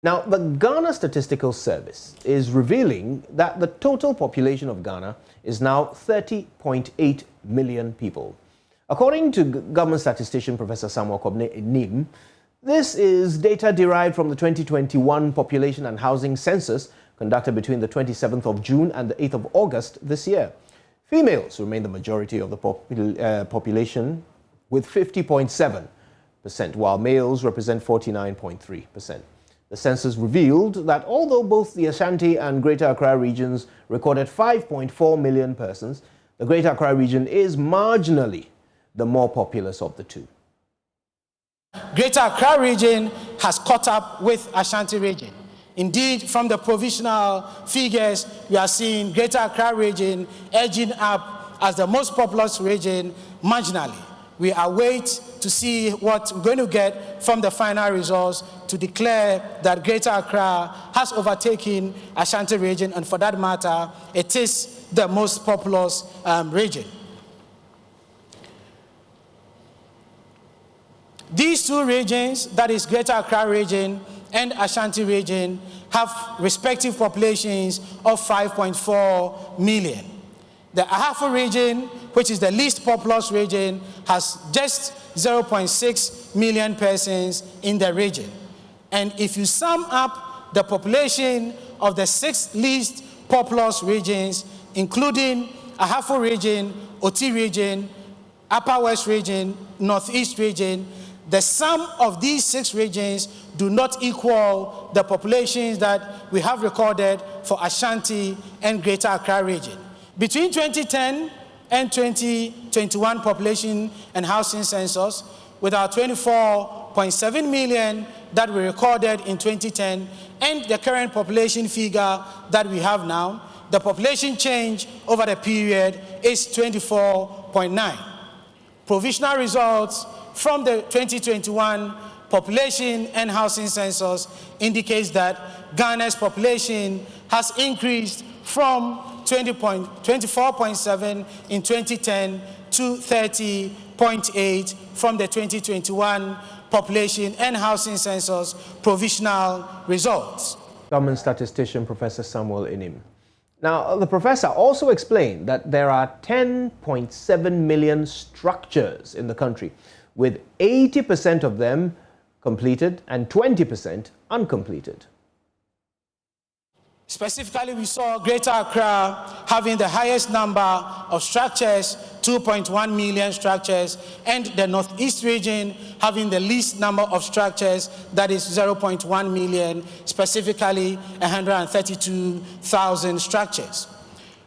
Now, the Ghana Statistical Service is revealing that the total population of Ghana is now 30.8 million people. According to government statistician Professor Samuel Nim, this is data derived from the 2021 Population and Housing Census conducted between the 27th of June and the 8th of August this year. Females remain the majority of the population with 50.7%, while males represent 49.3%. The census revealed that although both the Ashanti and Greater Accra regions recorded 5.4 million persons, the Greater Accra region is marginally the more populous of the two. Greater Accra region has caught up with Ashanti region. Indeed, from the provisional figures, we are seeing Greater Accra region edging up as the most populous region marginally. We await to see what we're going to get from the final results to declare that Greater Accra has overtaken Ashanti region, and for that matter, it is the most populous region. These two regions, that is Greater Accra region and Ashanti region, have respective populations of 5.4 million. The Ahafo region, which is the least populous region, has just 0.6 million persons in the region. And if you sum up the population of the 6 least populous regions, including Ahafo region, Oti region, Upper West region, Northeast region, the sum of these 6 regions do not equal the populations that we have recorded for Ashanti and Greater Accra region. Between 2010 and 2021 population and housing census, with our 24.7 million that we recorded in 2010 and the current population figure that we have now, the population change over the period is 24.9. Provisional results from the 2021 population and housing census indicates that Ghana's population has increased from 24.7 in 2010 to 30.8 from the 2021 population and housing census provisional results. Government statistician Professor Samuel Inim. Now, the professor also explained that there are 10.7 million structures in the country, with 80% of them completed and 20% uncompleted. Specifically, we saw Greater Accra having the highest number of structures, 2.1 million structures, and the Northeast region having the least number of structures, that is 0.1 million, specifically 132,000 structures.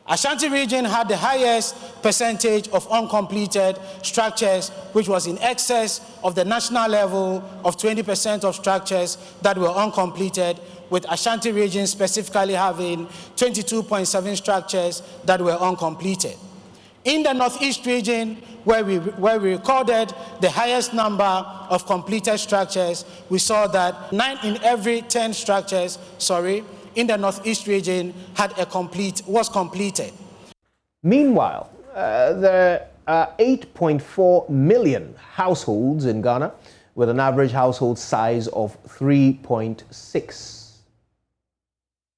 Ashanti region had the highest percentage of uncompleted structures, which was in excess of the national level of 20% of structures that were uncompleted, with Ashanti region specifically having 22.7 structures that were uncompleted. In the Northeast region, where we recorded the highest number of completed structures, we saw that 9 in every 10 structures, in the Northeast region was completed. Meanwhile, there are 8.4 million households in Ghana with an average household size of 3.6.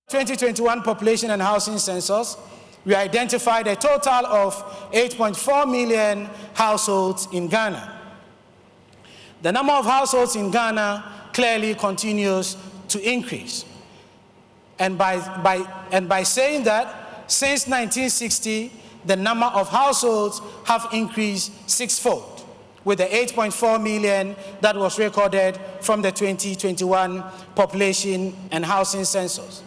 2021 Population and Housing Census, we identified a total of 8.4 million households in Ghana. The number of households in Ghana clearly continues to increase. And by saying that, since 1960, the number of households have increased 6-fold, with the 8.4 million that was recorded from the 2021 Population and Housing Census.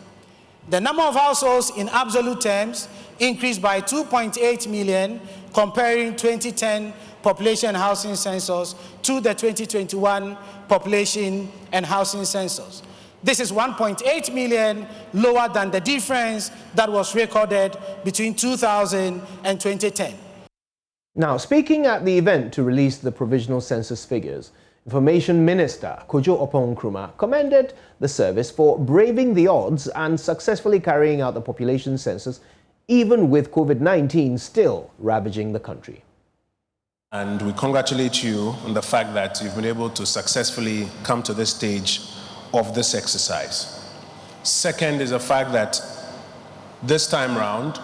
The number of households in absolute terms increased by 2.8 million, comparing 2010 Population and Housing Census to the 2021 Population and Housing Census. This is 1.8 million lower than the difference that was recorded between 2000 and 2010. Now, speaking at the event to release the provisional census figures, Information Minister Kojo Oppong-Nkrumah commended the service for braving the odds and successfully carrying out the population census, even with COVID-19 still ravaging the country. And we congratulate you on the fact that you've been able to successfully come to this stage of this exercise. Second is the fact that this time round,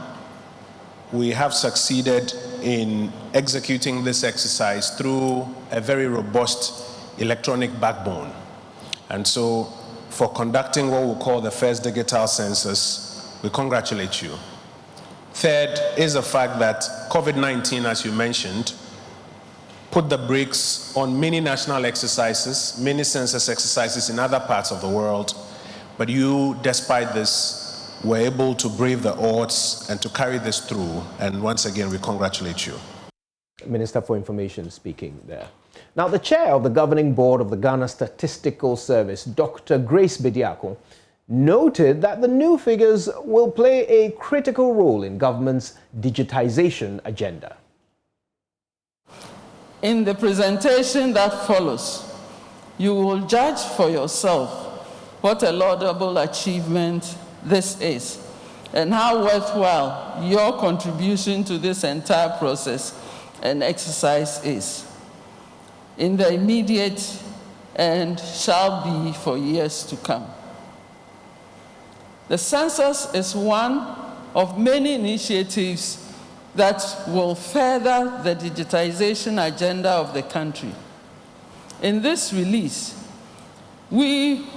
we have succeeded in executing this exercise through a very robust electronic backbone. And so, for conducting what we call the first digital census, we congratulate you. Third is the fact that COVID-19, as you mentioned, put the brakes on many national exercises, many census exercises in other parts of the world, but you, despite this, were able to brave the odds and to carry this through, and once again, we congratulate you. Minister for Information speaking there. Now, the chair of the governing board of the Ghana Statistical Service, Dr. Grace Bediako, noted that the new figures will play a critical role in government's digitization agenda. In the presentation that follows, you will judge for yourself what a laudable achievement this is and how worthwhile your contribution to this entire process and exercise is in the immediate and shall be for years to come. The census is one of many initiatives that will further the digitization agenda of the country. In this release, we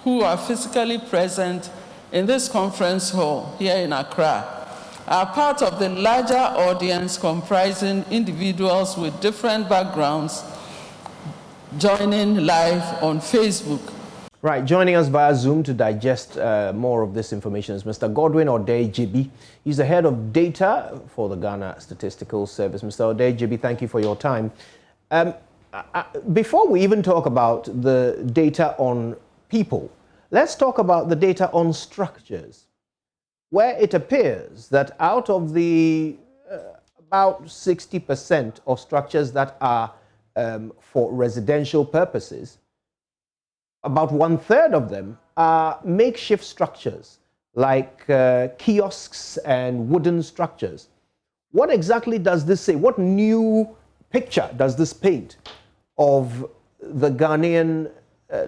who are physically present in this conference hall here in Accra are part of the larger audience comprising individuals with different backgrounds joining live on Facebook. Right, joining us via Zoom to digest more of this information is Mr. Godwin Odei-Jibi. He's the head of data for the Ghana Statistical Service. Mr. Odei-Jibi, thank you for your time. Before we even talk about the data on people, let's talk about the data on structures, where it appears that out of the about 60% of structures that are for residential purposes, about 1/3 of them are makeshift structures like kiosks and wooden structures. What exactly does this say? What new picture does this paint of the Ghanaian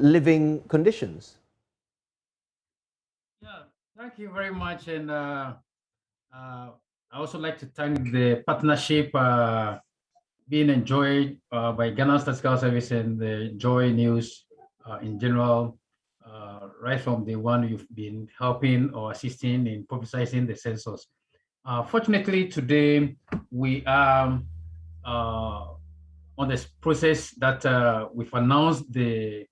living conditions? Yeah, thank you very much. And I also like to thank the partnership being enjoyed by Ghana Statistical Service and the JoyNews in general, right from the one you've been helping or assisting in publicizing the census. Fortunately, today we are on this process that we've announced the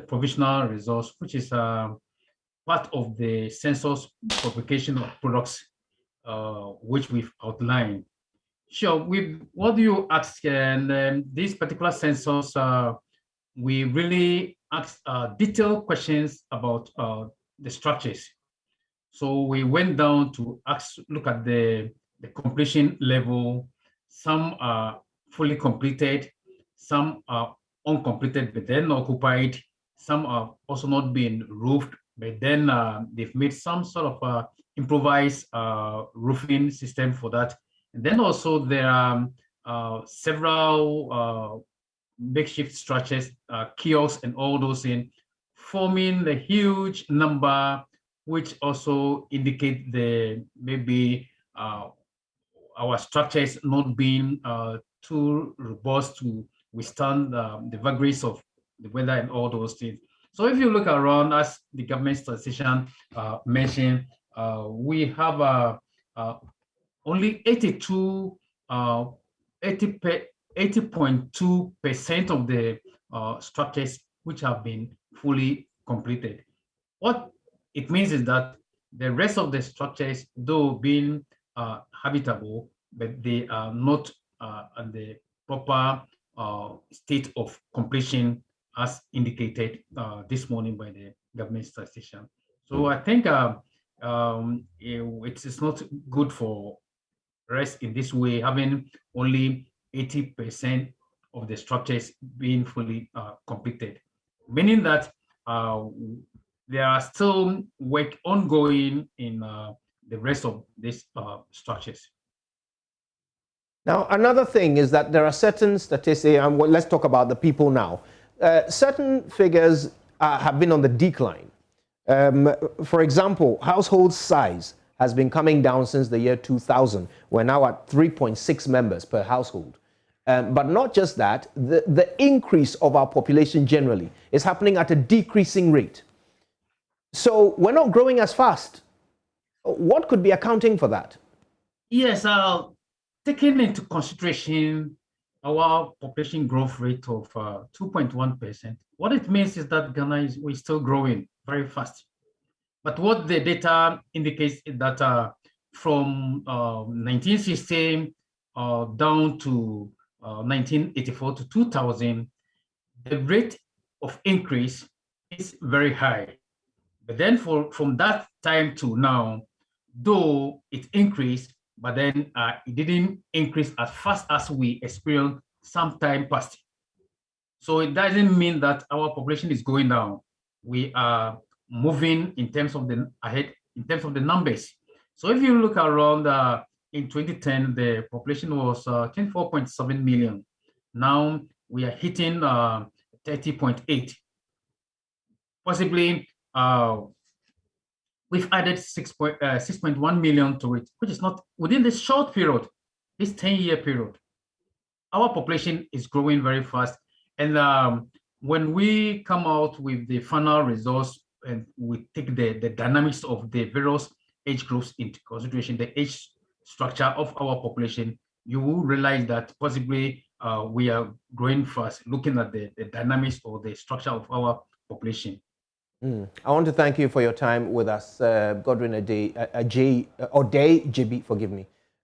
provisional results, which is part of the census publication of products, which we've outlined. Sure, what do you ask? And this particular census, we really asked detailed questions about the structures. So we went down to look at the completion level. Some are fully completed, some are uncompleted but then occupied, some are also not being roofed, but then they've made some sort of improvised roofing system for that. And then also there are several makeshift structures, kiosks and all those things, forming the huge number, which also indicate the maybe our structures not being too robust to withstand the vagaries of the weather and all those things. So if you look around, as the government statistician mentioned, we have only 80.2% of the structures which have been fully completed. What it means is that the rest of the structures, though being habitable, but they are not at the proper state of completion as indicated this morning by the government statistician. So I think it is not good for rest in this way, having only 80% of the structures being fully completed, meaning that there are still work ongoing in the rest of these structures. Now, another thing is that there are certain statistics, and let's talk about the people now. Certain figures have been on the decline. For example, household size has been coming down since the year 2000. We're now at 3.6 members per household. But not just that, the increase of our population generally is happening at a decreasing rate. So we're not growing as fast. What could be accounting for that? Yes, taking into consideration our population growth rate of 2.1%, what it means is that Ghana we're still growing very fast. But what the data indicates is that from 1916 down to 1984 to 2000, the rate of increase is very high. But then from that time to now, though it increased, but then it didn't increase as fast as we experienced some time past. So it doesn't mean that our population is going down. We are moving in terms of the ahead, in terms of the numbers. So if you look around in 2010, the population was 24.7 million. Now we are hitting 30.8. Possibly we've added 6.1 million to it, which is not within this short period, this 10-year period. Our population is growing very fast. And when we come out with the final results and we take the dynamics of the various age groups into consideration, the age structure of our population, you will realize that possibly we are growing fast, looking at the dynamics or the structure of our population. I want to thank you for your time with us, Godwin Odei, JB, forgive me.